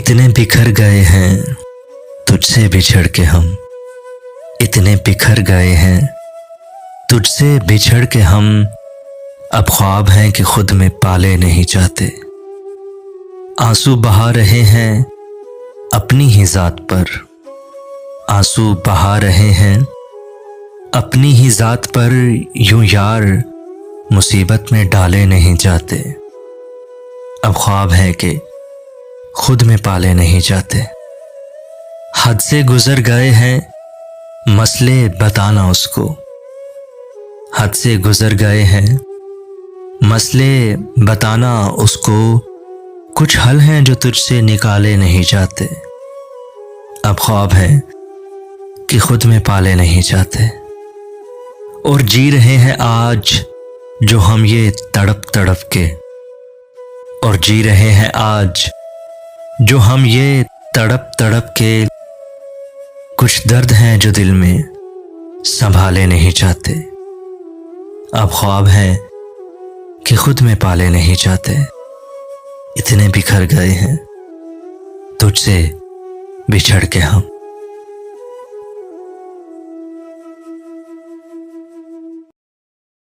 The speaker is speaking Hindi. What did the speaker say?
इतने बिखर गए हैं तुझसे बिछड़ के हम, इतने बिखर गए हैं तुझसे बिछड़ के हम। अब ख्वाब हैं कि खुद में पाले नहीं जाते, आंसू बहा रहे हैं अपनी ही जात पर, आंसू बहा रहे हैं अपनी ही जात पर। यूं यार मुसीबत में डाले नहीं जाते, अब ख्वाब है कि खुद में पाले नहीं जाते। हद से गुजर गए हैं मसले बताना उसको, हद से गुजर गए हैं मसले बताना उसको। कुछ हल हैं जो तुझसे निकाले नहीं जाते, अब ख्वाब है कि खुद में पाले नहीं जाते। और जी रहे हैं आज जो हम ये तड़प तड़प के, और जी रहे हैं आज जो हम ये तड़प तड़प के। कुछ दर्द हैं जो दिल में संभाले नहीं जाते, अब ख्वाब है कि खुद में पाले नहीं जाते। इतने बिखर गए हैं तुझसे बिछड़ के हम।